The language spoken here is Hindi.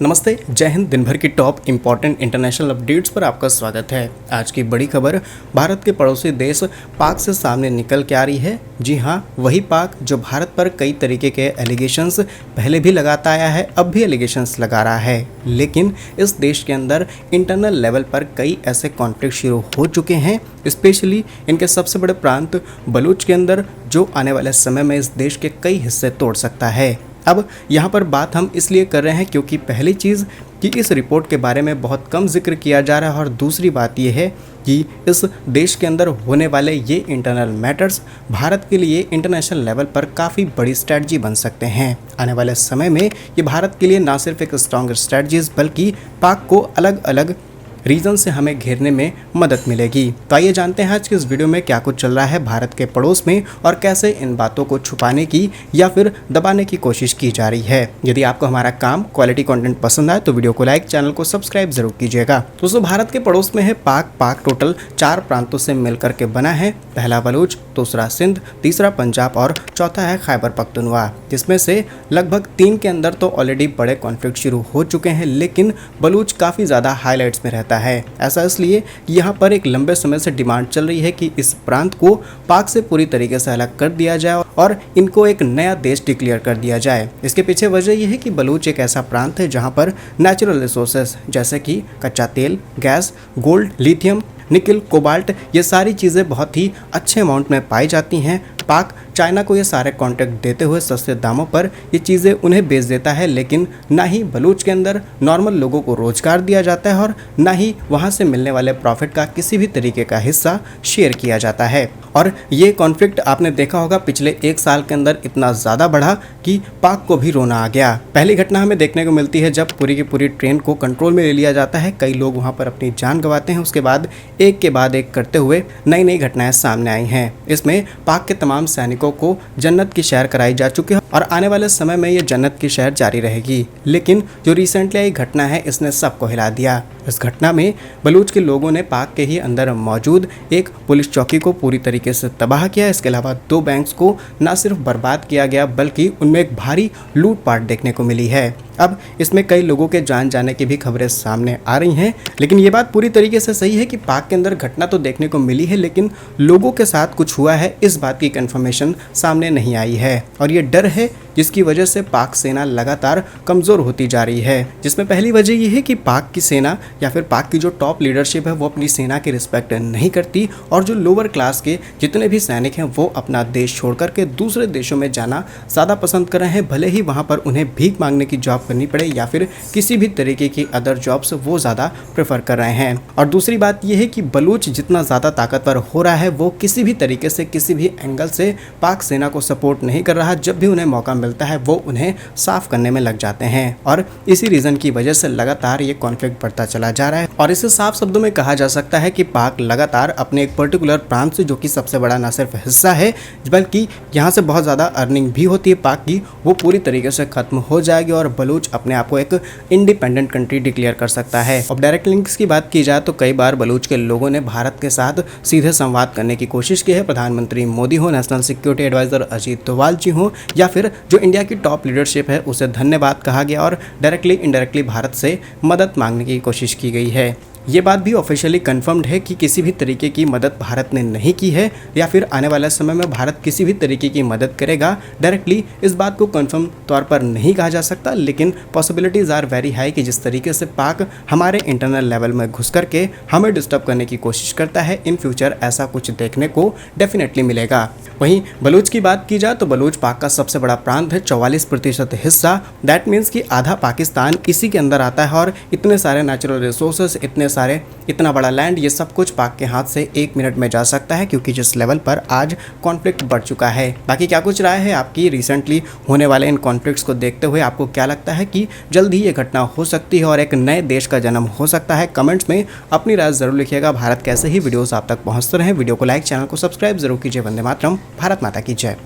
नमस्ते, जय हिंद। दिन भर की टॉप इंपॉर्टेंट इंटरनेशनल अपडेट्स पर आपका स्वागत है। आज की बड़ी खबर भारत के पड़ोसी देश पाक से सामने निकल के आ रही है। जी हाँ, वही पाक जो भारत पर कई तरीके के एलिगेशंस पहले भी लगाता आया है, अब भी एलिगेशंस लगा रहा है। लेकिन इस देश के अंदर इंटरनल लेवल पर कई ऐसे कॉन्फ्लिक्ट शुरू हो चुके हैं, स्पेशली इनके सबसे बड़े प्रांत बलूच के अंदर, जो आने वाले समय में इस देश के कई हिस्से तोड़ सकता है। अब यहाँ पर बात हम इसलिए कर रहे हैं क्योंकि पहली चीज़ कि इस रिपोर्ट के बारे में बहुत कम जिक्र किया जा रहा है, और दूसरी बात यह है कि इस देश के अंदर होने वाले ये इंटरनल मैटर्स भारत के लिए इंटरनेशनल लेवल पर काफ़ी बड़ी स्ट्रैटेजी बन सकते हैं। आने वाले समय में ये भारत के लिए ना सिर्फ एक स्ट्रॉन्ग स्ट्रैटेजीज बल्कि पाक को अलग अलग रीजन से हमें घेरने में मदद मिलेगी। तो आइए जानते हैं आज की इस वीडियो में क्या कुछ चल रहा है भारत के पड़ोस में और कैसे इन बातों को छुपाने की या फिर दबाने की कोशिश की जा रही है। यदि आपको हमारा काम क्वालिटी कंटेंट पसंद आए तो वीडियो को लाइक, चैनल को सब्सक्राइब जरूर कीजिएगा। दोस्तों, भारत के पड़ोस में है पाक टोटल 4 प्रांतों से मिलकर के बना है। पहला बलूच, दूसरा सिंध, तीसरा पंजाब और चौथा है खैबर पख्तूनख्वा, जिसमें से लगभग 3 के अंदर तो ऑलरेडी बड़े कॉन्फ्लिक्ट शुरू हो चुके हैं, लेकिन बलूच काफ़ी ज़्यादा हाईलाइट्स में रहता है। ऐसा इसलिए कि यहाँ पर एक लंबे समय से डिमांड चल रही है कि इस प्रांत को पाक से पूरी तरीके से अलग कर दिया जाए और इनको एक नया देश डिक्लेयर कर दिया जाए। इसके पीछे वजह यह है कि बलूच एक ऐसा प्रांत है जहाँ पर नेचुरल रिसोर्सेस जैसे कि कच्चा तेल, गैस, गोल्ड, लिथियम, निकल, कोबाल्ट, ये सारी चीज़ें बहुत ही अच्छे अमाउंट में पाई जाती हैं। पाक चाइना को ये सारे कॉन्ट्रैक्ट देते हुए सस्ते दामों पर ये चीज़ें उन्हें बेच देता है, लेकिन ना ही बलूच के अंदर नॉर्मल लोगों को रोजगार दिया जाता है और ना ही वहाँ से मिलने वाले प्रॉफिट का किसी भी तरीके का हिस्सा शेयर किया जाता है। और ये कॉन्फ्लिक्ट आपने देखा होगा पिछले 1 साल के अंदर इतना ज़्यादा बढ़ा कि पाक को भी रोना आ गया। पहली घटना हमें देखने को मिलती है जब पूरी की पूरी ट्रेन को कंट्रोल में ले लिया जाता है, कई लोग वहाँ पर अपनी जान गंवाते हैं। उसके बाद एक के बाद एक करते हुए नई नई घटनाएं सामने आई हैं। इसमें पाक के तमाम सैनिकों को जन्नत की सैर कराई जा चुकी है और आने वाले समय में ये जन्नत की सैर जारी रहेगी। लेकिन जो रिसेंटली आई घटना है, इसने सबको हिला दिया। इस घटना में बलूच के लोगों ने पाक के ही अंदर मौजूद एक पुलिस चौकी को पूरी तरीके से तबाह किया। इसके अलावा 2 बैंक्स को न सिर्फ बर्बाद किया गया बल्कि उनमें एक भारी लूटपाट देखने को मिली है। अब इसमें कई लोगों के जान जाने की भी खबरें सामने आ रही हैं, लेकिन ये बात पूरी तरीके से सही है कि पाक के अंदर घटना तो देखने को मिली है, लेकिन लोगों के साथ कुछ हुआ है इस बात की कंफर्मेशन सामने नहीं आई है। और ये डर है जिसकी वजह से पाक सेना लगातार कमज़ोर होती जा रही है, जिसमें पहली वजह यह है कि पाक की सेना या फिर पाक की जो टॉप लीडरशिप है वो अपनी सेना की रिस्पेक्ट नहीं करती, और जो लोअर क्लास के जितने भी सैनिक हैं वो अपना देश छोड़कर के दूसरे देशों में जाना ज़्यादा पसंद कर रहे हैं, भले ही वहाँ पर उन्हें भीख मांगने की जॉब करनी पड़े या फिर किसी भी तरीके की अदर जॉब्स वो ज़्यादा प्रेफर कर रहे हैं। और दूसरी बात यह है कि बलूच जितना ज़्यादा ताकतवर हो रहा है वो किसी भी तरीके से किसी भी एंगल से पाक सेना को सपोर्ट नहीं कर रहा। जब भी उन्हें मौका मिलता है वो उन्हें साफ करने में लग जाते हैं, और इसी रीज़न की वजह से लगातार ये कॉन्फ्लिक्ट बढ़ता चला जा रहा है। और इसे साफ शब्दों में कहा जा सकता है कि पाक लगातार अपने एक पर्टिकुलर प्रांत से, जो कि सबसे बड़ा ना सिर्फ हिस्सा है बल्कि यहाँ से बहुत ज़्यादा अर्निंग भी होती है पाक की, वो पूरी तरीके से खत्म हो जाएगी और बलूच अपने आप को एक इंडिपेंडेंट कंट्री डिक्लेयर कर सकता है। अब डायरेक्ट लिंक्स की बात की जाए तो कई बार बलूच के लोगों ने भारत के साथ सीधे संवाद करने की कोशिश की है। प्रधानमंत्री मोदी हो, national security adviser Ajit Doval ji हो, या फिर जो इंडिया की टॉप लीडरशिप है उसे धन्यवाद कहा गया और डायरेक्टली इनडायरेक्टली भारत से मदद मांगने की कोशिश की गई है। ये बात भी ऑफिशियली कंफर्म्ड है कि किसी भी तरीके की मदद भारत ने नहीं की है या फिर आने वाले समय में भारत किसी भी तरीके की मदद करेगा। डायरेक्टली इस बात को कंफर्म तौर पर नहीं कहा जा सकता, लेकिन पॉसिबिलिटीज़ आर वेरी हाई कि जिस तरीके से पाक हमारे इंटरनल लेवल में घुस करके हमें डिस्टर्ब करने की कोशिश करता है, इन फ्यूचर ऐसा कुछ देखने को डेफिनेटली मिलेगा। वहीं बलूच की बात की जाए तो बलूच पाक का सबसे बड़ा प्रांत है, 44% हिस्सा। दैट मीन्स कि आधा पाकिस्तान इसी के अंदर आता है, और इतने सारे नेचुरल रिसोर्सेज, इतना बड़ा लैंड, ये सब कुछ पाक के हाथ से 1 मिनट में जा सकता है, क्योंकि जिस लेवल पर आज कॉन्फ्लिक्ट बढ़ चुका है। बाकी क्या कुछ राय है आपकी रिसेंटली होने वाले इन कॉन्फ्लिक्ट्स को देखते हुए? आपको क्या लगता है कि जल्द ही ये घटना हो सकती है और एक नए देश का जन्म हो सकता है? कमेंट्स में अपनी राय जरूर लिखिएगा। भारत कैसे ही वीडियोस आप तक पहुंचते रहे, वीडियो को लाइक, चैनल को सब्सक्राइब जरूर कीजिए। वंदे मातरम, भारत माता की जय।